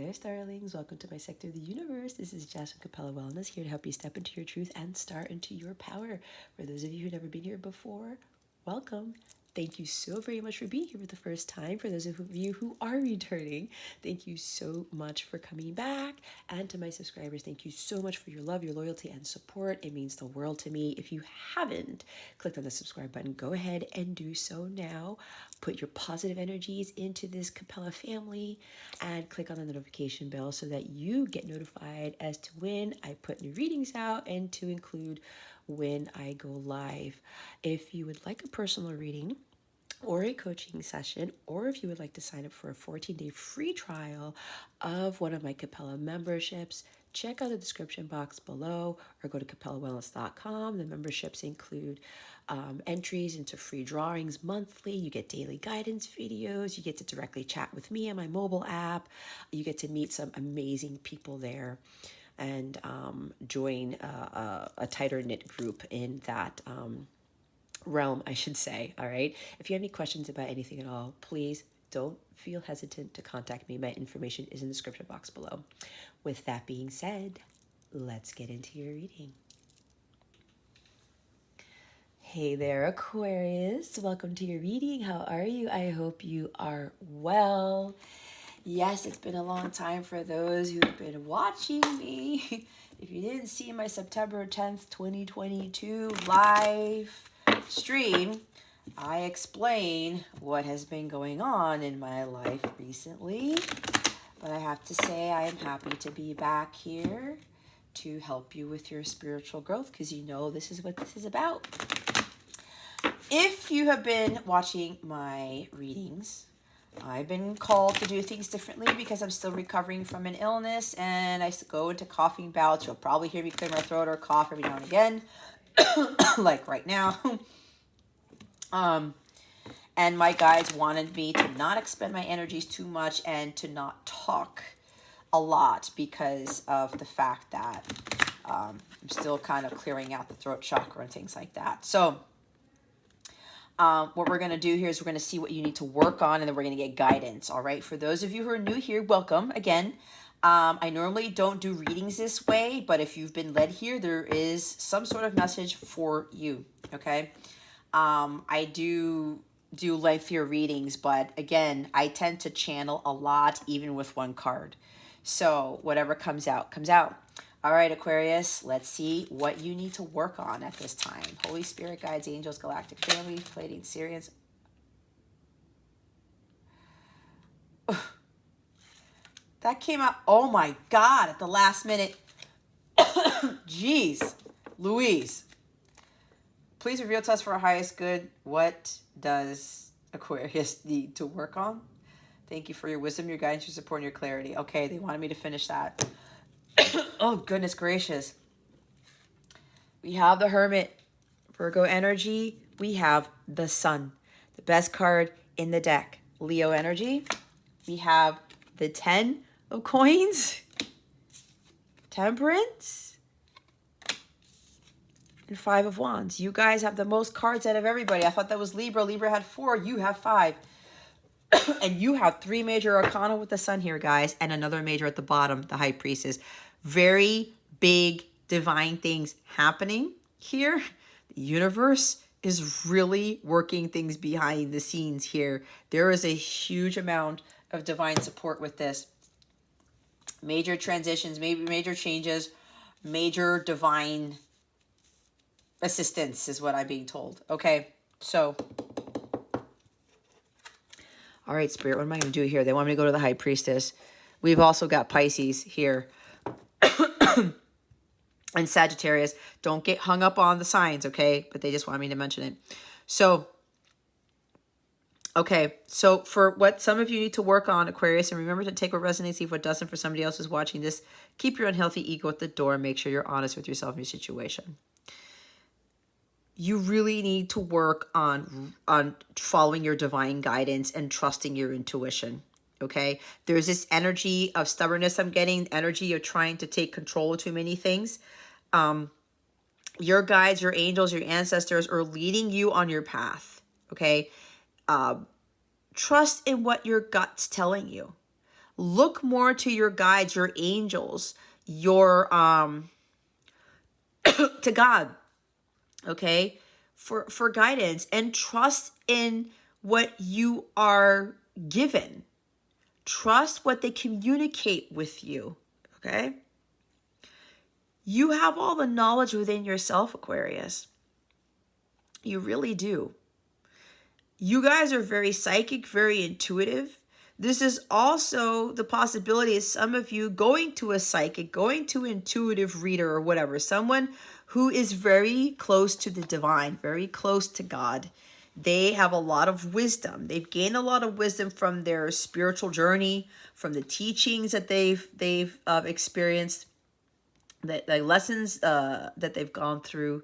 there, starlings. Welcome to my sector of the universe. This is Jess from Capella Wellness, here to help you step into your truth and start into your power. For those of you who've never been here before, welcome. Thank you so very much for being here for the first time. For those of you who are returning, thank you so much for coming back. And to my subscribers, thank you so much for your love, your loyalty, and support. It means the world to me. If you haven't clicked on the subscribe button, go ahead and do so now. Put your positive energies into this Capella family and click on the notification bell so that you get notified as to when I put new readings out and to include when I go live. If you would like a personal reading or a coaching session, or if you would like to sign up for a 14-day free trial of one of my Capella memberships, check out the description box below or go to capellawellness.com. The memberships include entries into free drawings monthly. You get daily guidance videos. You get to directly chat with me on my mobile app. You get to meet some amazing people there and join a tighter knit group in that realm, I should say. All right. If you have any questions about anything at all, please don't feel hesitant to contact me. My information is in the description box below. With that being said, let's get into your reading. Hey there, Aquarius. Welcome to your reading. How are you? I hope you are well. Yes, it's been a long time for those who've been watching me. If you didn't see my September 10th, 2022 live stream, I explain what has been going on in my life recently. But I have to say I am happy to be back here to help you with your spiritual growth, because you know this is what this is about. If you have been watching my readings, I've been called to do things differently because I'm still recovering from an illness and I go into coughing bouts. You'll probably hear me clear my throat or cough every now and again, like right now. And my guides wanted me to not expend my energies too much and to not talk a lot because of the fact that I'm still kind of clearing out the throat chakra and things like that. So what we're going to do here is we're going to see what you need to work on, and then we're going to get guidance. All right. For those of you who are new here, welcome again. I normally don't do readings this way, but if you've been led here, there is some sort of message for you. Okay. I do lengthier readings, but again, I tend to channel a lot, even with one card. So whatever comes out, comes out. All right, Aquarius, let's see what you need to work on at this time. Holy Spirit, guides, angels, galactic family, Pleiadian Sirians. That came out, oh my God, at the last minute. Jeez, Louise. Please reveal to us for our highest good. What does Aquarius need to work on? Thank you for your wisdom, your guidance, your support, and your clarity. Okay, they wanted me to finish that. Oh, goodness gracious. We have the Hermit, Virgo energy. We have the Sun, the best card in the deck. Leo energy. We have the 10 of coins, Temperance, and 5 of wands. You guys have the most cards out of everybody. I thought that was Libra. Libra had 4. You have 5. And you have 3 major arcana with the Sun here, guys, and another major at the bottom, the High Priestess. Very big divine things happening here. The universe is really working things behind the scenes here. There is a huge amount of divine support with this. Major transitions, maybe major changes, major divine assistance is what I'm being told. Okay, so all right, Spirit, what am I going to do here? They want me to go to the High Priestess. We've also got Pisces here. And Sagittarius. Don't get hung up on the signs, okay? But they just want me to mention it. So, okay. So, for what some of you need to work on, Aquarius, and remember to take what resonates, leave what doesn't. For somebody else who's watching this, keep your unhealthy ego at the door and make sure you're honest with yourself and your situation. You really need to work on following your divine guidance and trusting your intuition, okay? There's this energy of stubbornness I'm getting, energy of trying to take control of too many things. Your guides, your angels, your ancestors are leading you on your path, okay? Trust in what your gut's telling you. Look more to your guides, your angels, your to God, okay, for guidance, and trust in what you are given. Trust what they communicate with you, okay? You have all the knowledge within yourself, Aquarius. You really do. You guys are very psychic, very intuitive. This is also the possibility of some of you going to a psychic, going to an intuitive reader or whatever, someone who is very close to the divine, very close to God. They have a lot of wisdom. They've gained a lot of wisdom from their spiritual journey, from the teachings that they've experienced, the lessons that they've gone through.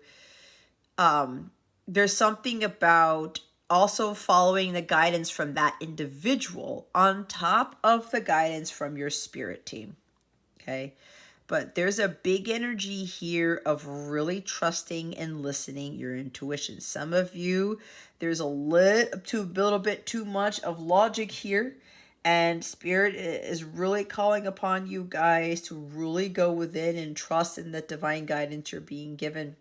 There's something about also following the guidance from that individual on top of the guidance from your spirit team. Okay. But there's a big energy here of really trusting and listening your intuition. Some of you, there's a little bit too much of logic here. And Spirit is really calling upon you guys to really go within and trust in the divine guidance you're being given.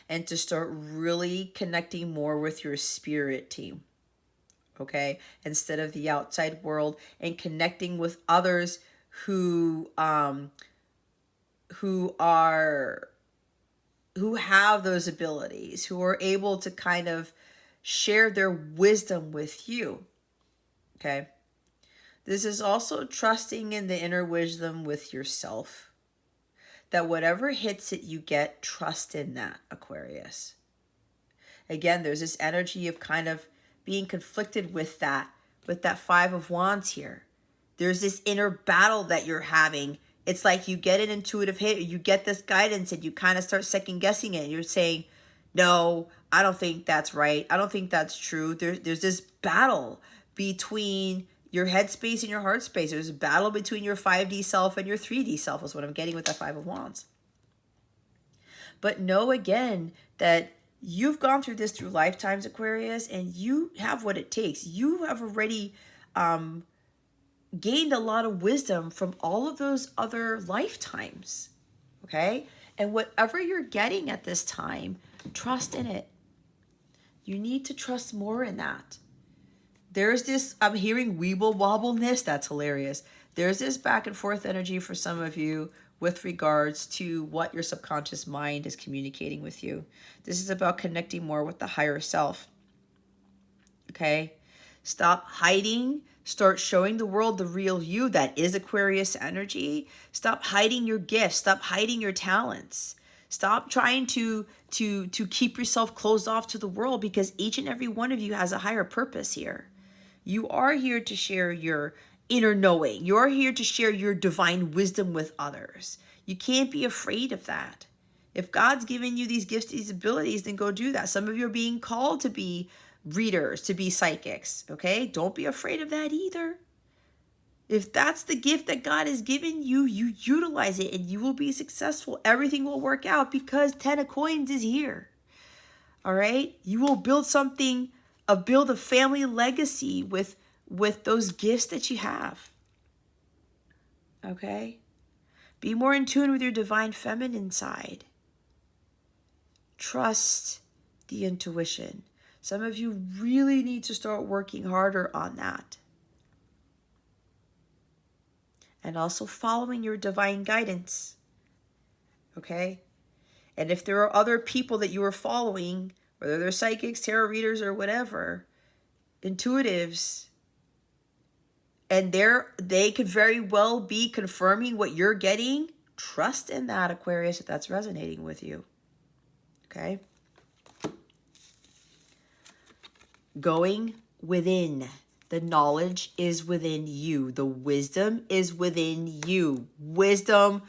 And to start really connecting more with your spirit team, okay? Instead of the outside world, and connecting with others who have those abilities, who are able to kind of share their wisdom with you, okay? This is also trusting in the inner wisdom with yourself. That whatever hits it, you get trust in that, Aquarius. Again, there's this energy of kind of being conflicted with that Five of Wands here. There's this inner battle that you're having. It's like you get an intuitive hit, you get this guidance, and you kind of start second guessing it. You're saying, no, I don't think that's right. I don't think that's true. There's this battle between your headspace and your heart space. There's a battle between your 5D self and your 3D self is what I'm getting with that Five of Wands. But know again that you've gone through this through lifetimes, Aquarius, and you have what it takes. You have already gained a lot of wisdom from all of those other lifetimes, okay? And whatever you're getting at this time, trust in it. You need to trust more in that. There's this, I'm hearing weeble wobbleness. That's hilarious. There's this back and forth energy for some of you with regards to what your subconscious mind is communicating with you. This is about connecting more with the higher self. Okay? Stop hiding. Start showing the world the real you. That is Aquarius energy. Stop hiding your gifts. Stop hiding your talents. Stop trying to keep yourself closed off to the world, because each and every one of you has a higher purpose here. You are here to share your inner knowing. You're here to share your divine wisdom with others. You can't be afraid of that. If God's given you these gifts, these abilities, then go do that. Some of you are being called to be readers, to be psychics, okay? Don't be afraid of that either. If that's the gift that God has given you, you utilize it and you will be successful. Everything will work out because 10 of coins is here, all right? You will build something, build a family legacy with those gifts that you have, okay? Be more in tune with your divine feminine side. Trust the intuition. Some of you really need to start working harder on that. And also following your divine guidance, okay? And if there are other people that you are following, whether they're psychics, tarot readers, or whatever, intuitives, and they could very well be confirming what you're getting, trust in that, Aquarius, if that's resonating with you, okay? Going within. The knowledge is within you. The wisdom is within you. Wisdom,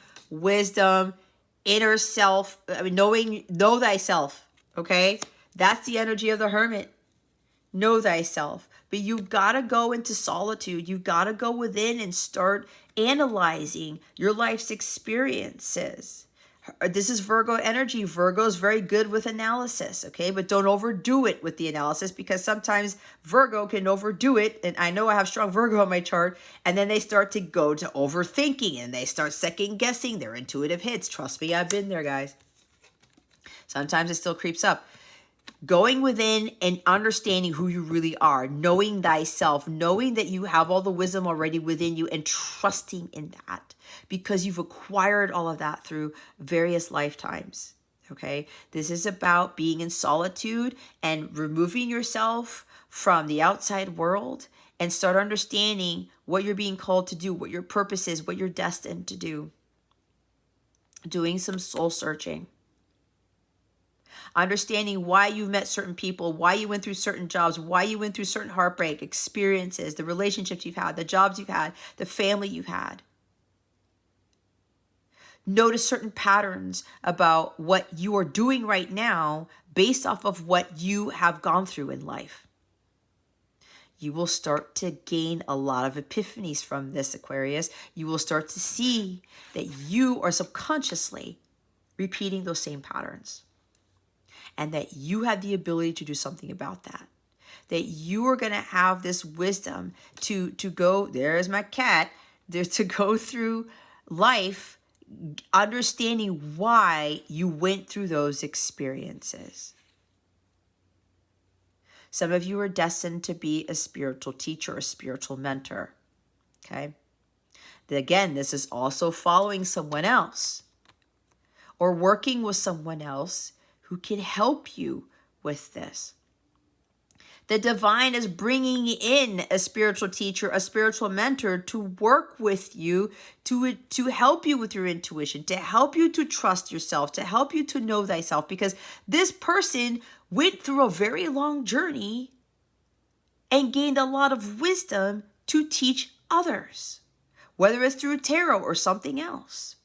inner self. Know thyself, okay? That's the energy of the hermit. Know thyself. But you've got to go into solitude. You've got to go within and start analyzing your life's experiences. This is Virgo energy. Virgo is very good with analysis, okay? But don't overdo it with the analysis, because sometimes Virgo can overdo it. And I know I have strong Virgo on my chart, and then they start to go to overthinking and they start second guessing their intuitive hits. Trust me, I've been there, guys. Sometimes it still creeps up. Going within and understanding who you really are, knowing thyself, knowing that you have all the wisdom already within you, and trusting in that because you've acquired all of that through various lifetimes. Okay, this is about being in solitude and removing yourself from the outside world and start understanding what you're being called to do, what your purpose is, what you're destined to do. Doing some soul searching. Understanding why you met certain people, why you went through certain jobs, why you went through certain heartbreak experiences, the relationships you've had, the jobs you've had, the family you've had. Notice certain patterns about what you are doing right now based off of what you have gone through in life. You will start to gain a lot of epiphanies from this, Aquarius. You will start to see that you are subconsciously repeating those same patterns, and that you have the ability to do something about that. That you are going to have this wisdom to go, there's my cat, there, to go through life understanding why you went through those experiences. Some of you are destined to be a spiritual teacher, a spiritual mentor. Okay? Again, this is also following someone else or working with someone else who can help you with this. The divine is bringing in a spiritual teacher, a spiritual mentor to work with you, to help you with your intuition, to help you to trust yourself, to help you to know thyself, because this person went through a very long journey and gained a lot of wisdom to teach others, whether it's through tarot or something else.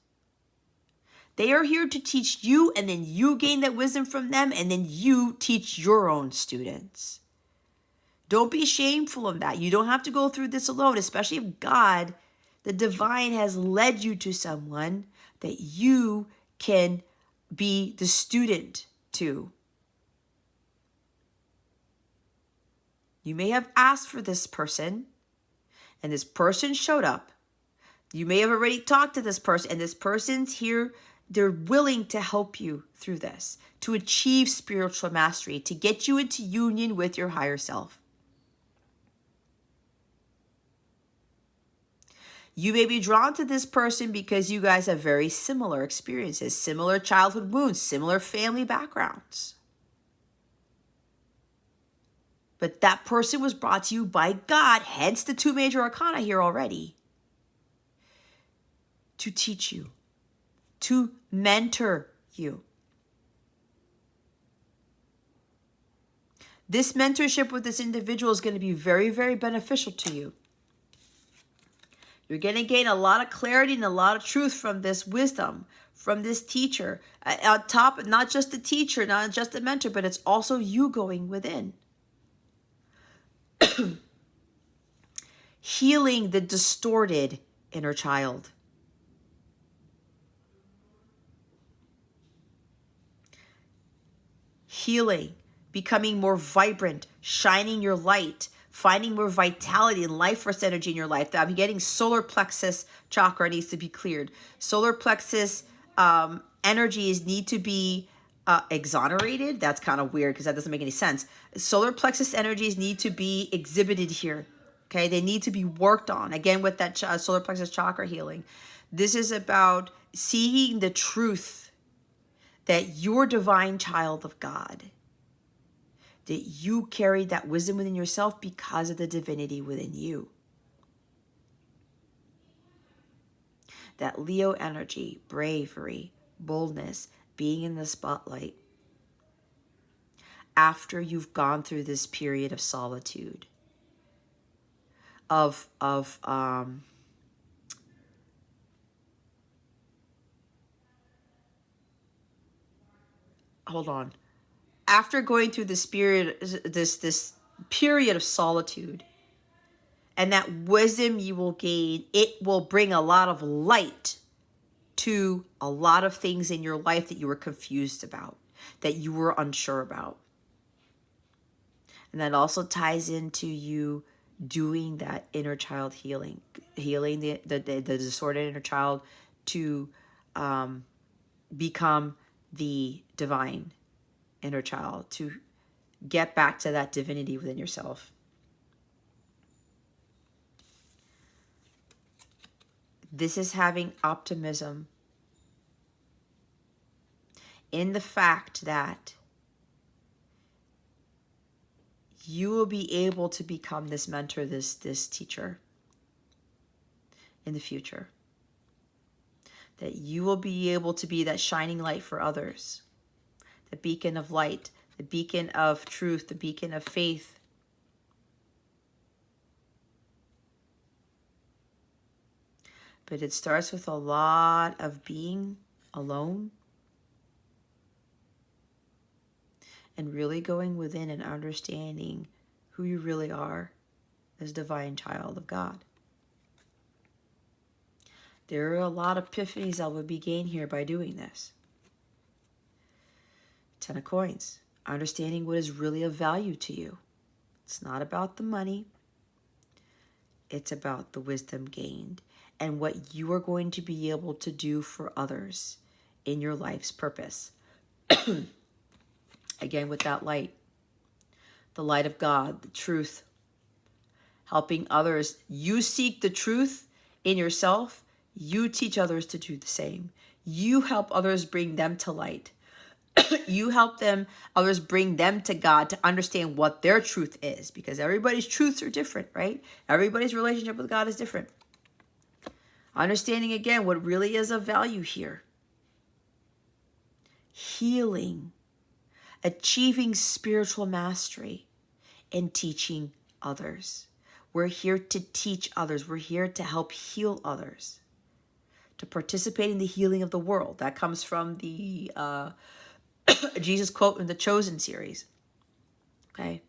They are here to teach you, and then you gain that wisdom from them, and then you teach your own students. Don't be shameful of that. You don't have to go through this alone, especially if God, the divine, has led you to someone that you can be the student to. You may have asked for this person, and this person showed up. You may have already talked to this person, and this person's here. They're willing to help you through this, to achieve spiritual mastery, to get you into union with your higher self. You may be drawn to this person because you guys have very similar experiences, similar childhood wounds, similar family backgrounds. But that person was brought to you by God, hence the two major arcana here already, to teach you, to mentor you. This mentorship with this individual is going to be very, very beneficial to you. You're going to gain a lot of clarity and a lot of truth from this wisdom, from this teacher. On top, not just the teacher, not just the mentor, but it's also you going within. Healing the distorted inner child. Healing, becoming more vibrant, shining your light, finding more vitality and life force energy in your life. I'm getting solar plexus chakra needs to be cleared. Solar plexus energies need to be exonerated. That's kind of weird because that doesn't make any sense. Solar plexus energies need to be exhibited here. Okay, they need to be worked on. Again, with that solar plexus chakra healing. This is about seeing the truth that you're a divine child of God. That you carry that wisdom within yourself because of the divinity within you. That Leo energy, bravery, boldness, being in the spotlight. After you've gone through this period of solitude, hold on. After going through this period of solitude, and that wisdom you will gain, it will bring a lot of light to a lot of things in your life that you were confused about, that you were unsure about. And that also ties into you doing that inner child healing, healing the disordered inner child to become the divine inner child, to get back to that divinity within yourself. This is having optimism in the fact that you will be able to become this mentor, this teacher in the future. That you will be able to be that shining light for others, the beacon of light, the beacon of truth, the beacon of faith. But it starts with a lot of being alone and really going within and understanding who you really are as divine child of God. There are a lot of epiphanies that will be gained here by doing this. 10 of coins, understanding what is really of value to you. It's not about the money. It's about the wisdom gained and what you are going to be able to do for others in your life's purpose. Again, with that light, the light of God, the truth, helping others. You seek the truth in yourself. You teach others to do the same. You help others, bring them to light. You help others bring them to God to understand what their truth is, because everybody's truths are different, right? Everybody's relationship with God is different. Understanding again what really is of value here. Healing, achieving spiritual mastery, and teaching others. We're here to teach others. We're here to help heal others, to participate in the healing of the world. That comes from the Jesus quote in the Chosen series. Okay.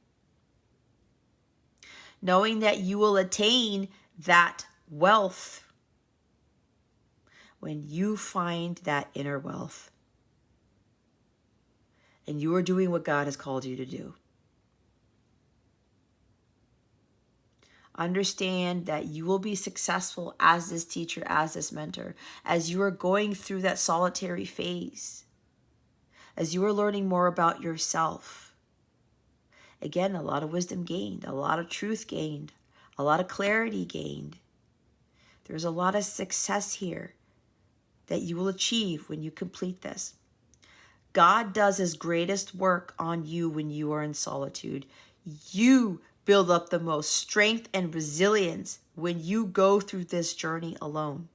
Knowing that you will attain that wealth when you find that inner wealth and you are doing what God has called you to do. Understand that you will be successful as this teacher, as this mentor, as you are going through that solitary phase, as you are learning more about yourself. Again, a lot of wisdom gained, a lot of truth gained, a lot of clarity gained. There's a lot of success here that you will achieve when you complete this. God does his greatest work on you when you are in solitude. You build up the most strength and resilience when you go through this journey alone.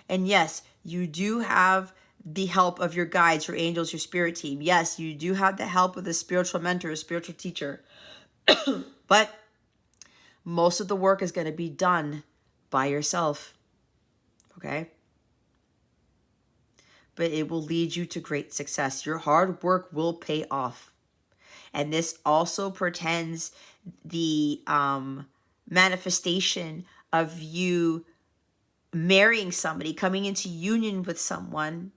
And yes, you do have the help of your guides, your angels, your spirit team. Yes, you do have the help of a spiritual mentor, a spiritual teacher. But most of the work is going to be done by yourself. Okay? But it will lead you to great success. Your hard work will pay off. And this also portends the manifestation of you marrying somebody, coming into union with someone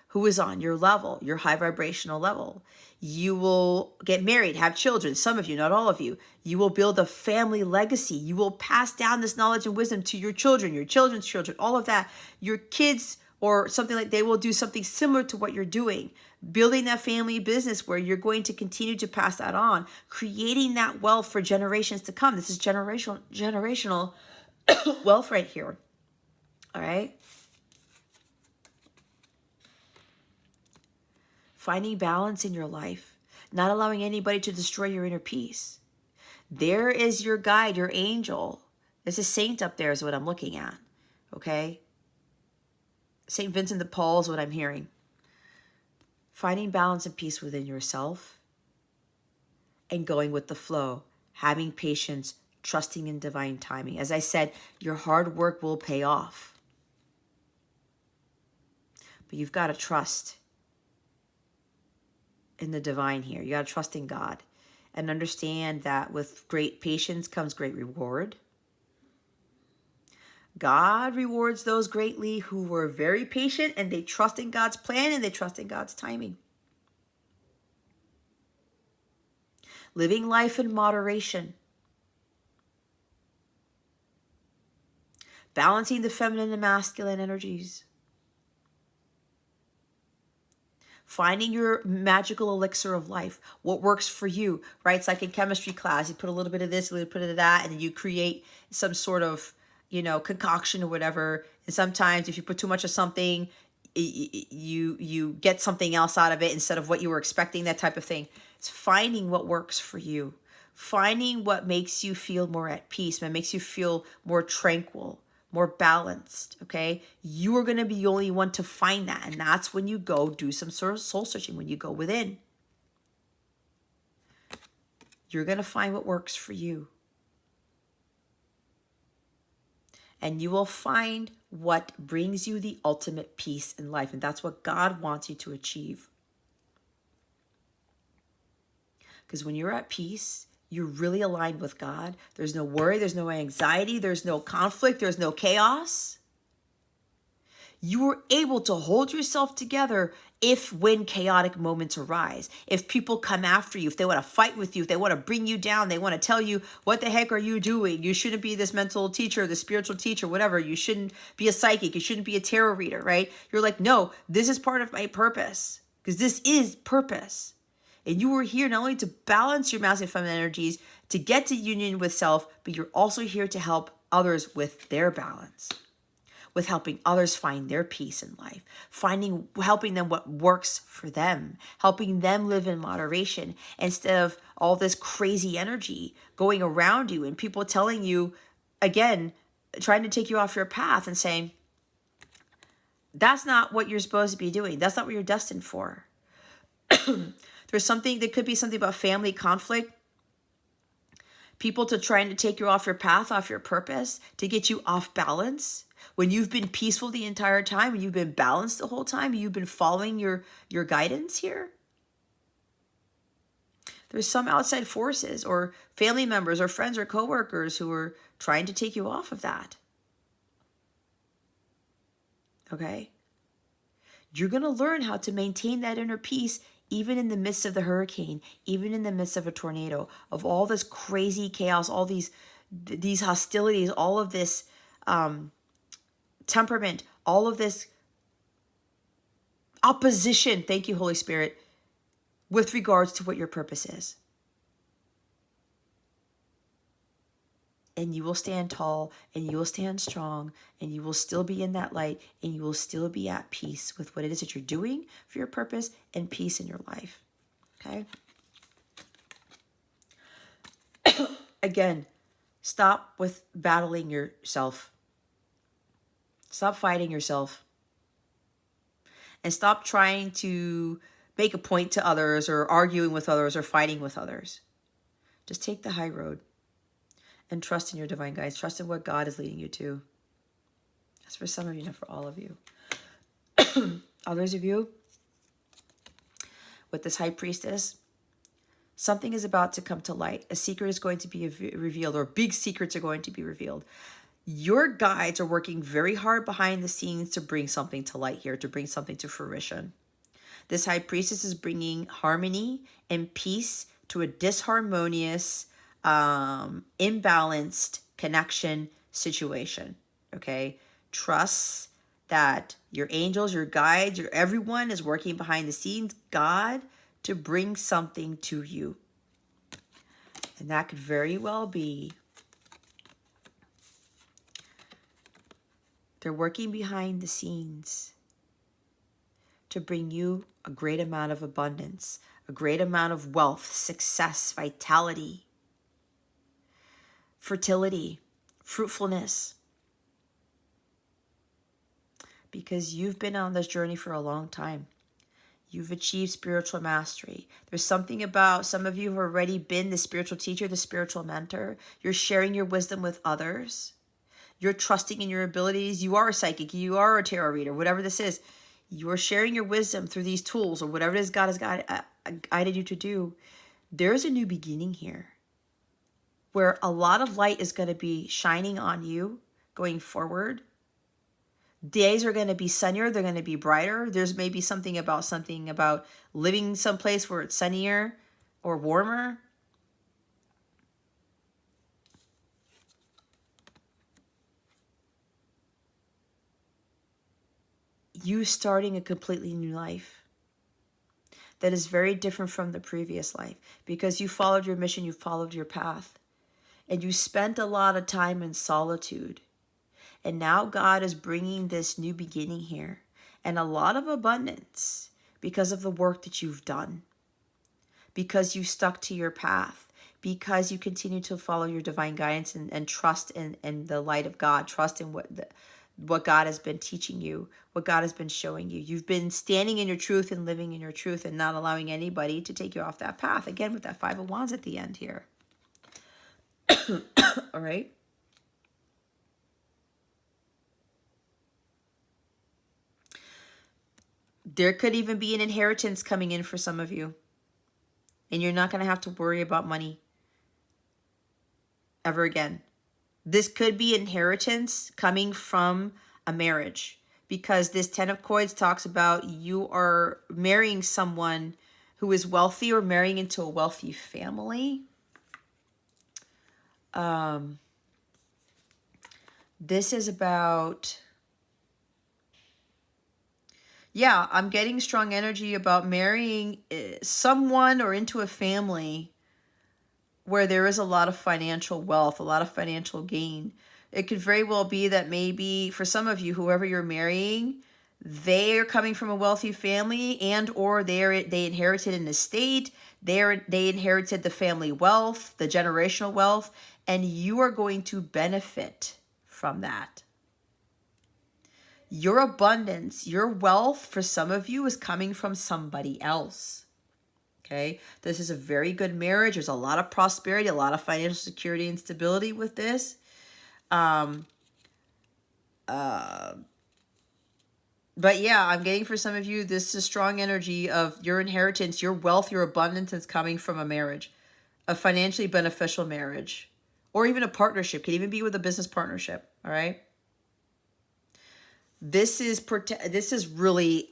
who is on your level, your high vibrational level. You will get married, have children. Some of you, not all of you. You will build a family legacy. You will pass down this knowledge and wisdom to your children, your children's children, all of that. Your kids or something like, they will do something similar to what you're doing. Building that family business where you're going to continue to pass that on, creating that wealth for generations to come. This is generational wealth right here. All right. Finding balance in your life, not allowing anybody to destroy your inner peace. There is your guide, your angel. There's a saint up there is what I'm looking at. Okay. St. Vincent de Paul is what I'm hearing. Finding balance and peace within yourself and going with the flow, having patience, trusting in divine timing. As I said, your hard work will pay off. But you've got to trust in the divine here. You got to trust in God and understand that with great patience comes great reward. God rewards those greatly who were very patient and they trust in God's plan and they trust in God's timing. Living life in moderation. Balancing the feminine and masculine energies. Finding your magical elixir of life. What works for you, right? It's like in chemistry class. You put a little bit of this, a little bit of that, and then you create some sort of, concoction or whatever. And sometimes if you put too much of something, you get something else out of it instead of what you were expecting, that type of thing. It's finding what works for you. Finding what makes you feel more at peace, what makes you feel more tranquil, more balanced, okay? You are going to be the only one to find that. And that's when you go do some sort of soul searching, when you go within. You're going to find what works for you. And you will find what brings you the ultimate peace in life. And that's what God wants you to achieve. Because when you're at peace, you're really aligned with God. There's no worry, there's no anxiety, there's no conflict, there's no chaos. You are able to hold yourself together when chaotic moments arise. If people come after you, if they want to fight with you, if they want to bring you down, they want to tell you, what the heck are you doing? You shouldn't be this mental teacher, the spiritual teacher, whatever. You shouldn't be a psychic. You shouldn't be a tarot reader, right? You're like, no, this is part of my purpose, because this is purpose. And you are here not only to balance your masculine and feminine energies, to get to union with self, but you're also here to help others with their balance, with helping others find their peace in life, helping them what works for them, helping them live in moderation instead of all this crazy energy going around you and people telling you, again, trying to take you off your path and saying, that's not what you're supposed to be doing. That's not what you're destined for. There could be something about family conflict, people trying to take you off your path, off your purpose, to get you off balance. When you've been peaceful the entire time, and you've been balanced the whole time, and you've been following your guidance here. There's some outside forces or family members or friends or coworkers who are trying to take you off of that. Okay? You're going to learn how to maintain that inner peace even in the midst of the hurricane, even in the midst of a tornado, of all this crazy chaos, all these hostilities, all of this temperament, all of this opposition, thank you, Holy Spirit, with regards to what your purpose is. And you will stand tall, and you will stand strong, and you will still be in that light, and you will still be at peace with what it is that you're doing for your purpose, and peace in your life. Okay? Again, stop with battling yourself. Stop fighting yourself. And stop trying to make a point to others or arguing with others or fighting with others. Just take the high road and trust in your divine guides. Trust in what God is leading you to. That's for some of you, not for all of you. Others of you, with this high priestess, something is about to come to light. A secret is going to be revealed, or big secrets are going to be revealed. Your guides are working very hard behind the scenes to bring something to light here, to bring something to fruition. This high priestess is bringing harmony and peace to a disharmonious, imbalanced connection situation. Okay? Trust that your angels, your guides, everyone is working behind the scenes, God, to bring something to you. And that could very well be, they're working behind the scenes to bring you a great amount of abundance, a great amount of wealth, success, vitality, fertility, fruitfulness. Because you've been on this journey for a long time. You've achieved spiritual mastery. There's something about some of you who have already been the spiritual teacher, the spiritual mentor. You're sharing your wisdom with others. You're trusting in your abilities. You are a psychic. You are a tarot reader, whatever this is. You are sharing your wisdom through these tools or whatever it is God has guided you to do. There's a new beginning here where a lot of light is going to be shining on you going forward. Days are going to be sunnier. They're going to be brighter. There's maybe something about living someplace where it's sunnier or warmer. You starting a completely new life that is very different from the previous life, because you followed your mission, you followed your path, and you spent a lot of time in solitude. And now God is bringing this new beginning here and a lot of abundance because of the work that you've done, because you stuck to your path, because you continue to follow your divine guidance and trust in the light of God, trust in what God has been teaching you, what God has been showing you. You've been standing in your truth and living in your truth and not allowing anybody to take you off that path. Again, with that Five of Wands at the end here. All right. There could even be an inheritance coming in for some of you. And you're not going to have to worry about money ever again. This could be inheritance coming from a marriage, because this Ten of Coins talks about you are marrying someone who is wealthy or marrying into a wealthy family. This is about, yeah, I'm getting strong energy about marrying someone or into a family where there is a lot of financial wealth, a lot of financial gain. It could very well be that maybe for some of you, whoever you're marrying, they are coming from a wealthy family, and or they inherited an estate, they inherited the family wealth, the generational wealth, and you are going to benefit from that. Your abundance, your wealth for some of you is coming from somebody else. Okay, this is a very good marriage. There's a lot of prosperity, a lot of financial security and stability with this. But yeah, I'm getting for some of you, this is strong energy of your inheritance, your wealth, your abundance is coming from a marriage, a financially beneficial marriage, or even a partnership. Could even be with a business partnership. All right. This is really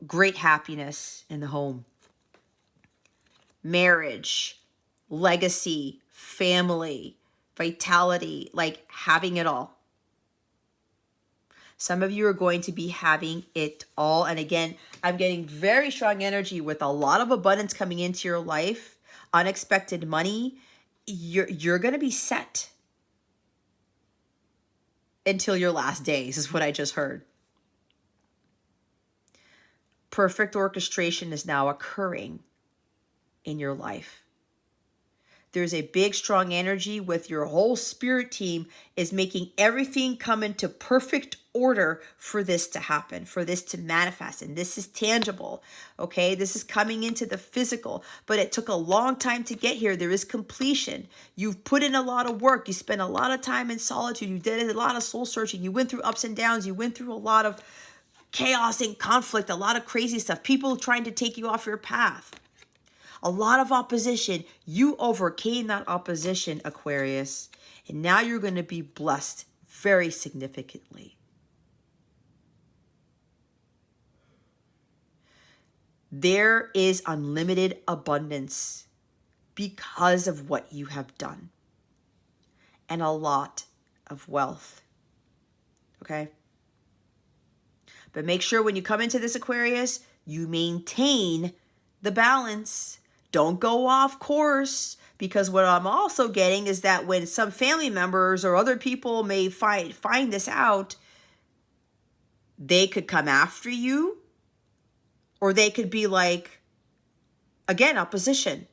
great happiness in the home. Marriage, legacy, family, vitality, like having it all. Some of you are going to be having it all. And again, I'm getting very strong energy with a lot of abundance coming into your life, unexpected money. You're going to be set until your last days, is what I just heard. Perfect orchestration is now occurring in your life. There's a big, strong energy with your whole spirit team is making everything come into perfect order for this to happen, for this to manifest. And this is tangible, okay? This is coming into the physical, but it took a long time to get here. There is completion. You've put in a lot of work. You spent a lot of time in solitude. You did a lot of soul searching. You went through ups and downs. You went through a lot of chaos and conflict, a lot of crazy stuff, people trying to take you off your path. A lot of opposition. You overcame that opposition, Aquarius. And now you're going to be blessed very significantly. There is unlimited abundance because of what you have done. And a lot of wealth. Okay? But make sure when you come into this, Aquarius, you maintain the balance. Don't go off course, because what I'm also getting is that when some family members or other people may find this out, they could come after you, or they could be like, again, opposition,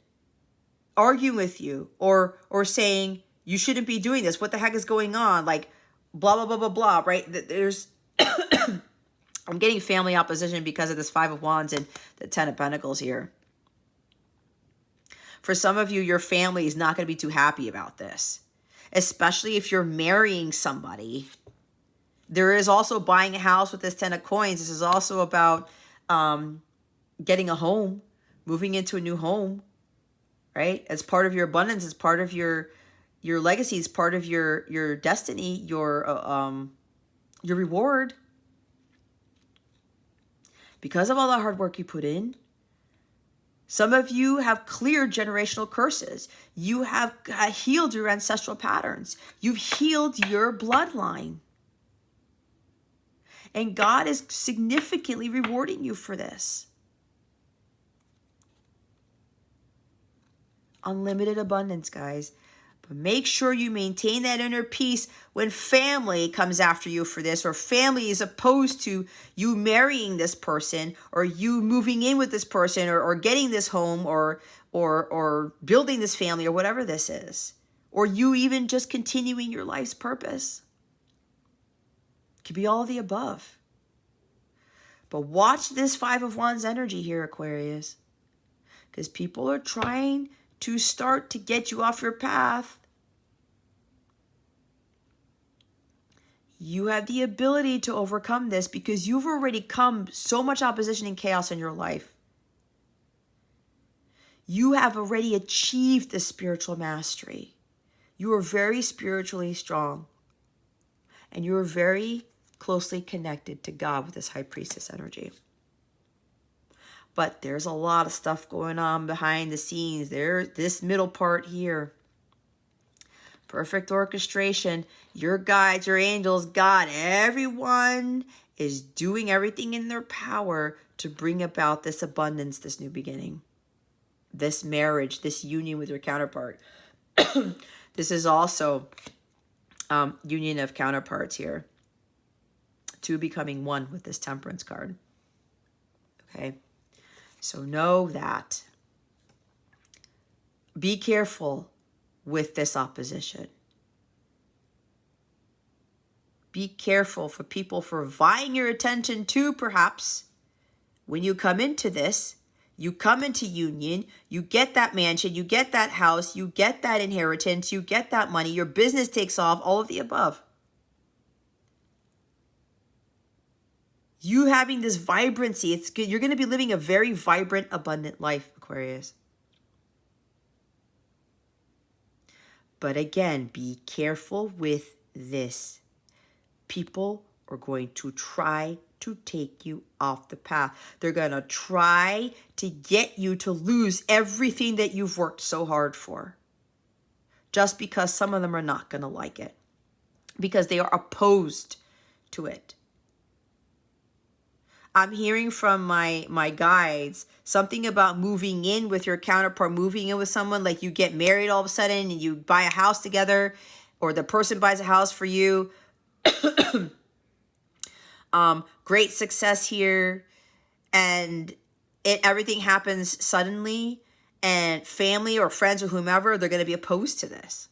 arguing with you, or saying you shouldn't be doing this. What the heck is going on? Like blah blah blah blah blah. Right? There's I'm getting family opposition because of this Five of Wands and the Ten of Pentacles here. For some of you, your family is not going to be too happy about this, especially if you're marrying somebody. There is also buying a house with this Ten of Coins. This is also about getting a home, moving into a new home, right? As part of your abundance, as part of your Your legacy is part of your destiny, your reward. Because of all the hard work you put in, some of you have cleared generational curses. You have healed your ancestral patterns. You've healed your bloodline. And God is significantly rewarding you for this. Unlimited abundance, guys. But make sure you maintain that inner peace when family comes after you for this, or family is opposed to you marrying this person, or you moving in with this person, or getting this home, or building this family, or whatever this is. Or you even just continuing your life's purpose. It could be all of the above. But watch this Five of Wands energy here, Aquarius. Because people are trying to start to get you off your path. You have the ability to overcome this because you've already come so much opposition and chaos in your life. You have already achieved the spiritual mastery. You are very spiritually strong. And you are very closely connected to God with this High Priestess energy. But there's a lot of stuff going on behind the scenes. There's this middle part here. Perfect orchestration. Your guides, your angels, God, everyone is doing everything in their power to bring about this abundance, this new beginning. This marriage, this union with your counterpart. This is also union of counterparts here. Two becoming one with this Temperance card. Okay. So know that. Be careful with this opposition. Be careful for people for vying your attention too, perhaps. When you come into this, you come into union, you get that mansion, you get that house, you get that inheritance, you get that money, your business takes off, all of the above. You having this vibrancy, it's good. You're going to be living a very vibrant, abundant life, Aquarius. But again, be careful with this. People are going to try to take you off the path. They're going to try to get you to lose everything that you've worked so hard for. Just because some of them are not going to like it. Because they are opposed to it. I'm hearing from my guides something about moving in with your counterpart, moving in with someone, like you get married all of a sudden and you buy a house together, or the person buys a house for you. Great success here, and everything happens suddenly, and family or friends or whomever, they're going to be opposed to this.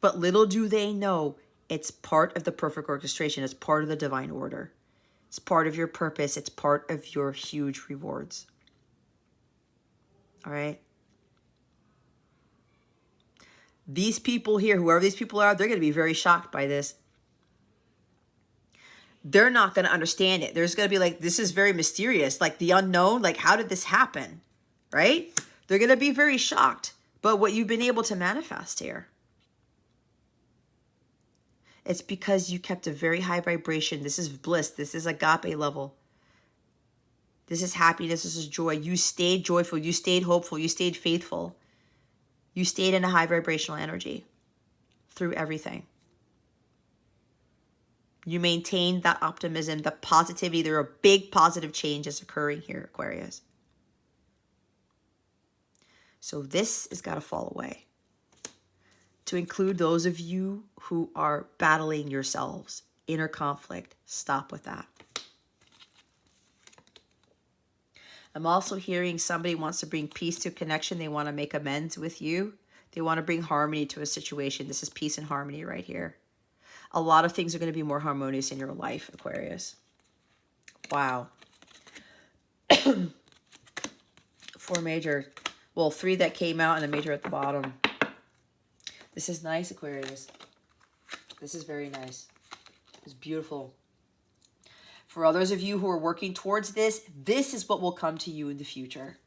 But little do they know, it's part of the perfect orchestration. It's part of the divine order. It's part of your purpose. It's part of your huge rewards. All right? These people here, whoever these people are, they're going to be very shocked by this. They're not going to understand it. There's going to be like, this is very mysterious. Like the unknown, like how did this happen? Right? They're going to be very shocked. But what you've been able to manifest here, it's because you kept a very high vibration. This is bliss. This is agape level. This is happiness. This is joy. You stayed joyful. You stayed hopeful. You stayed faithful. You stayed in a high vibrational energy through everything. You maintained that optimism, the positivity. There are big positive changes occurring here, Aquarius. So this has got to fall away. To include those of you who are battling yourselves, inner conflict, stop with that. I'm also hearing somebody wants to bring peace to connection. They want to make amends with you. They want to bring harmony to a situation. This is peace and harmony right here. A lot of things are going to be more harmonious in your life, Aquarius. Wow. 4 major. Well, 3 that came out and a major at the bottom. This is nice, Aquarius. This is very nice. It's beautiful. For others of you who are working towards this, this is what will come to you in the future.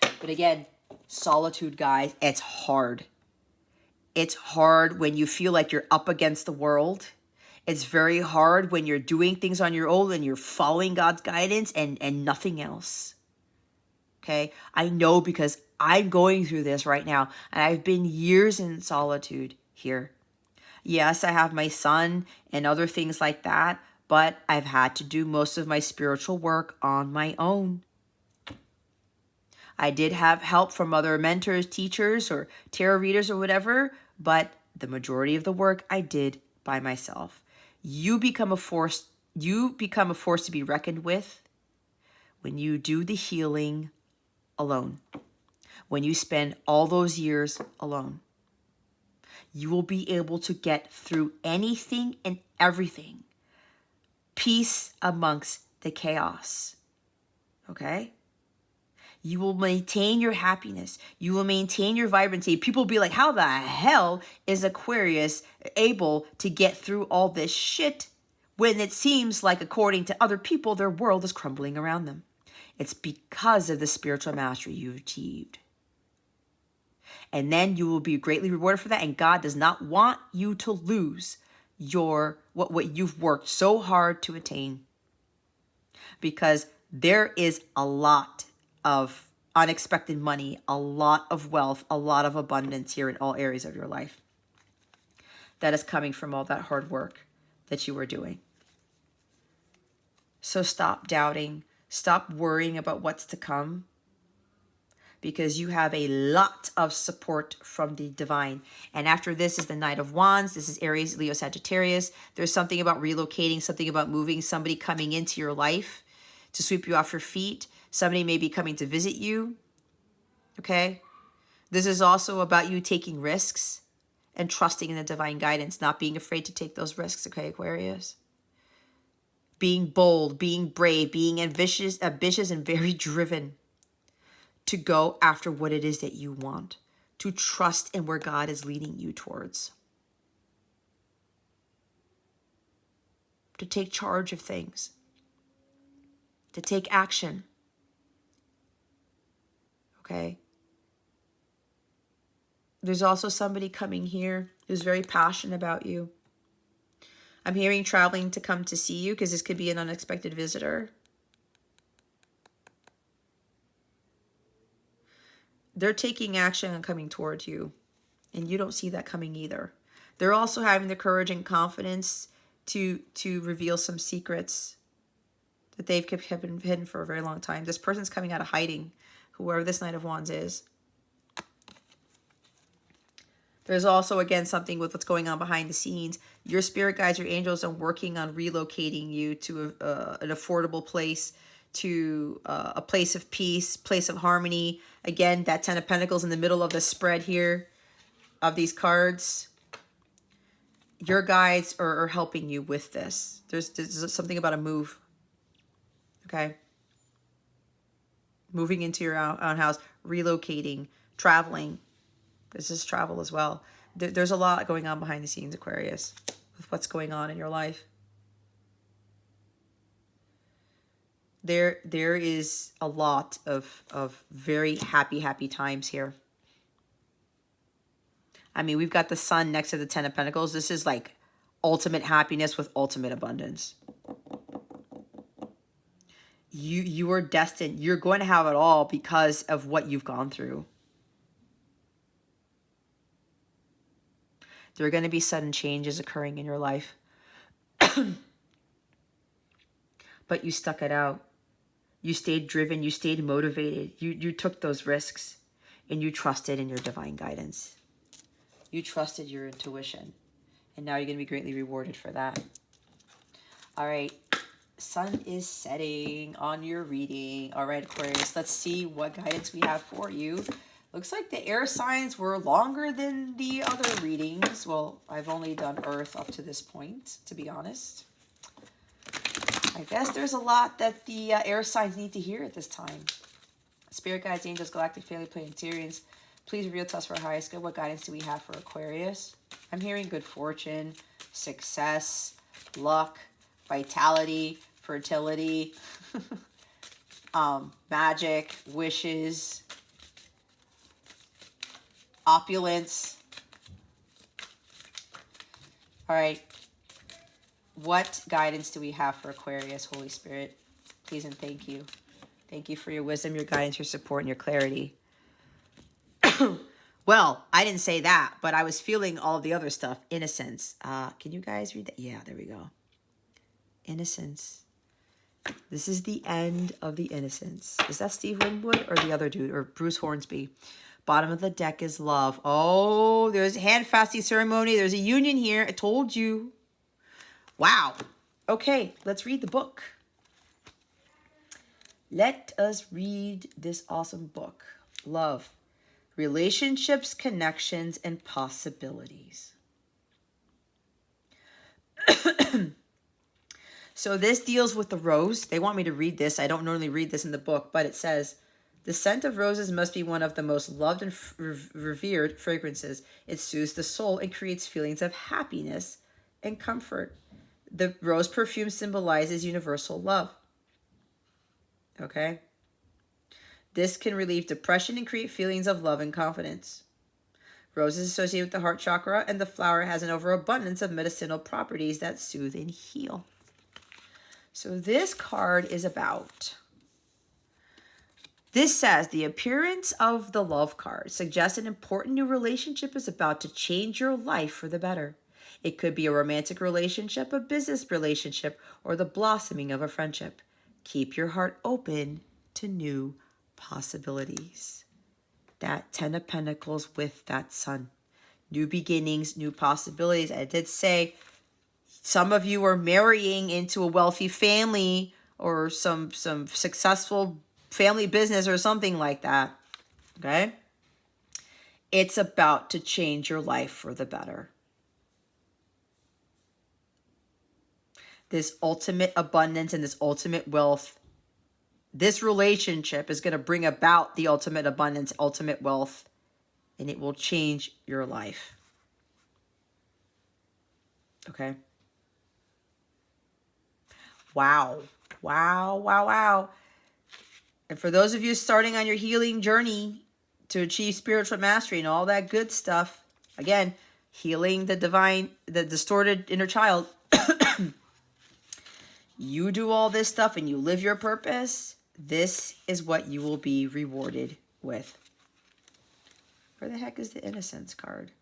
But again, Solitude, guys, it's hard. It's hard when you feel like you're up against the world. It's very hard when you're doing things on your own and you're following God's guidance and nothing else. Okay? I know because I'm going through this right now, and I've been years in solitude here. Yes, I have my son and other things like that, but I've had to do most of my spiritual work on my own. I did have help from other mentors, teachers, or tarot readers or whatever, but the majority of the work I did by myself. You become a force to be reckoned with when you do the healing alone. When you spend all those years alone. You will be able to get through anything and everything. Peace amongst the chaos. Okay? You will maintain your happiness. You will maintain your vibrancy. People will be like, how the hell is Aquarius able to get through all this shit when it seems like, according to other people, their world is crumbling around them? It's because of the spiritual mastery you've achieved. And then you will be greatly rewarded for that. And God does not want you to lose what you've worked so hard to attain. Because there is a lot of unexpected money, a lot of wealth, a lot of abundance here in all areas of your life. That is coming from all that hard work that you were doing. So stop doubting. Stop worrying about what's to come. Because you have a lot of support from the divine. And after this is the Knight of Wands. This is Aries, Leo, Sagittarius. There's something about relocating, something about moving, somebody coming into your life to sweep you off your feet. Somebody may be coming to visit you. Okay? This is also about you taking risks and trusting in the divine guidance, not being afraid to take those risks, okay, Aquarius? Being bold, being brave, being ambitious and very driven to go after what it is that you want, to trust in where God is leading you towards, to take charge of things, to take action, okay? There's also somebody coming here who's very passionate about you. I'm hearing traveling to come to see you because this could be an unexpected visitor. They're taking action and coming towards you, and you don't see that coming either. They're also having the courage and confidence to reveal some secrets that they've kept hidden for a very long time. This person's coming out of hiding, whoever this Knight of Wands is. There's also, again, something with what's going on behind the scenes. Your spirit guides, your angels are working on relocating you to an affordable place, to a place of peace, place of harmony. Again, that 10 of Pentacles in the middle of the spread here of these cards. Your guides are helping you with this. There's something about a move. Okay? Moving into your own house, relocating, traveling. This is travel as well. There's a lot going on behind the scenes, Aquarius, with what's going on in your life. There is a lot of very happy times here. I mean, we've got the Sun next to the 10 of Pentacles. This is like ultimate happiness with ultimate abundance. You are destined. You're going to have it all because of what you've gone through. There are going to be sudden changes occurring in your life. But you stuck it out. You stayed driven. You stayed motivated. You took those risks. And you trusted in your divine guidance. You trusted your intuition. And now you're going to be greatly rewarded for that. All right. Sun is setting on your reading. All right, Aquarius. Let's see what guidance we have for you. Looks like the air signs were longer than the other readings. Well, I've only done Earth up to this point, to be honest. I guess there's a lot that the air signs need to hear at this time. Spirit guides, angels, galactic family, planetarians, please reveal to us for our highest good. What guidance do we have for Aquarius? I'm hearing good fortune, success, luck, vitality, fertility, magic, wishes. opulence. All right. What guidance do we have for Aquarius, Holy Spirit? Please and thank you. Thank you for your wisdom, your guidance, your support, and your clarity. Well, I didn't say that, but I was feeling all the other stuff. Innocence. Can you guys read that? Yeah, there we go. Innocence. This is the end of the innocence. Is that Steve Winwood or the other dude or Bruce Hornsby? Bottom of the deck is love. Oh, there's a hand fasting ceremony. There's a union here. I told you. Wow. Okay, let's read the book. Let us read this awesome book. Love. Relationships, connections, and possibilities. So this deals with the rose. They want me to read this. I don't normally read this in the book, but it says, the scent of roses must be one of the most loved and revered fragrances. It soothes the soul and creates feelings of happiness and comfort. The rose perfume symbolizes universal love. Okay? This can relieve depression and create feelings of love and confidence. Rose is associated with the heart chakra, and the flower has an overabundance of medicinal properties that soothe and heal. So this card is about... This says, the appearance of the love card suggests an important new relationship is about to change your life for the better. It could be a romantic relationship, a business relationship, or the blossoming of a friendship. Keep your heart open to new possibilities. That 10 of Pentacles with that Sun. New beginnings, new possibilities. I did say some of you are marrying into a wealthy family or some successful family business or something like that. Okay? It's about to change your life for the better. This ultimate abundance and this ultimate wealth, this relationship is going to bring about the ultimate abundance, ultimate wealth, and it will change your life. Okay? Wow. Wow, wow, wow. And for those of you starting on your healing journey to achieve spiritual mastery and all that good stuff, again, healing the divine, the distorted inner child, you do all this stuff and you live your purpose, this is what you will be rewarded with. Where the heck is the innocence card?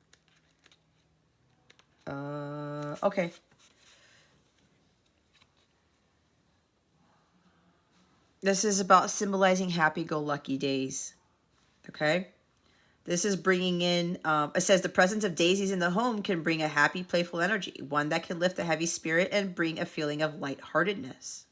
Okay. This is about symbolizing happy-go-lucky days. Okay? This is bringing in, it says the presence of daisies in the home can bring a happy, playful energy, one that can lift a heavy spirit and bring a feeling of lightheartedness.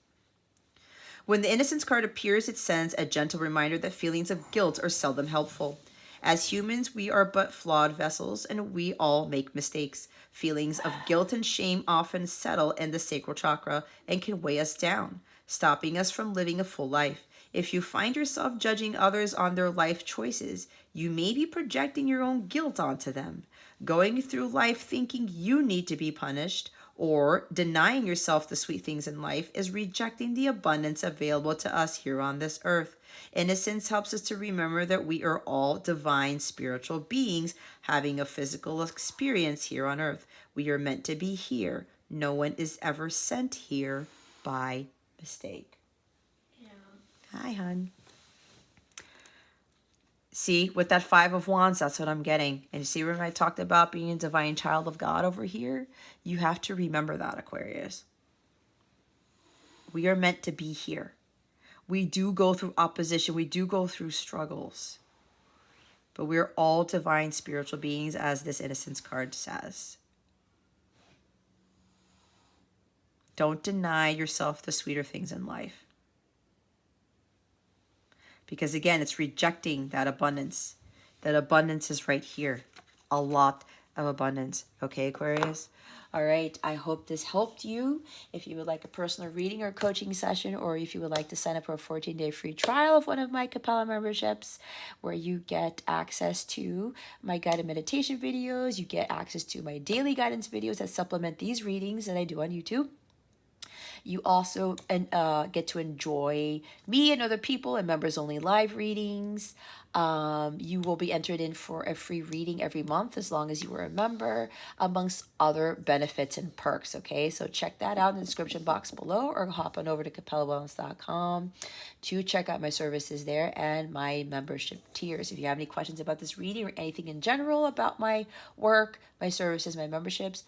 When the innocence card appears, it sends a gentle reminder that feelings of guilt are seldom helpful. As humans, we are but flawed vessels, and we all make mistakes. Feelings of guilt and shame often settle in the sacral chakra and can weigh us down, stopping us from living a full life. If you find yourself judging others on their life choices, you may be projecting your own guilt onto them. Going through life thinking you need to be punished or denying yourself the sweet things in life is rejecting the abundance available to us here on this earth. Innocence helps us to remember that we are all divine spiritual beings having a physical experience here on earth. We are meant to be here. No one is ever sent here by mistake. Yeah. Hi, hon. See, with that 5 of Wands, that's what I'm getting. And you see when I talked about being a divine child of God over here? You have to remember that, Aquarius. We are meant to be here. We do go through opposition. We do go through struggles. But we're all divine spiritual beings, as this innocence card says. Don't deny yourself the sweeter things in life. Because again, it's rejecting that abundance. That abundance is right here. A lot of abundance. Okay, Aquarius? All right, I hope this helped you. If you would like a personal reading or coaching session, or if you would like to sign up for a 14-day free trial of one of my Capella memberships, where you get access to my guided meditation videos, you get access to my daily guidance videos that supplement these readings that I do on YouTube. You also get to enjoy me and other people and members only live readings. You will be entered in for a free reading every month as long as you were a member, amongst other benefits and perks. Okay, so check that out in the description box below, or hop on over to capellawellness.com to check out my services there and my membership tiers. If you have any questions about this reading or anything in general about my work, my services, my memberships,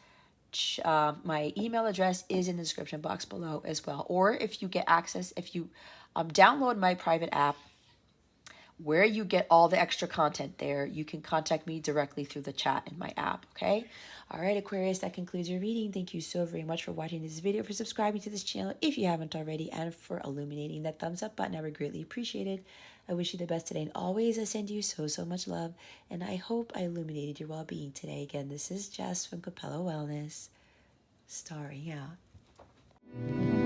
my email address is in the description box below as well. Or if you get access, if you download my private app, where you get all the extra content there, you can contact me directly through the chat in my app, okay? All right, Aquarius, that concludes your reading. Thank you so very much for watching this video, for subscribing to this channel if you haven't already, and for illuminating that thumbs up button. I would greatly appreciate it. I wish you the best today, and always I send you so, so much love, and I hope I illuminated your well-being today. Again, this is Jess from Capella Wellness, starring out.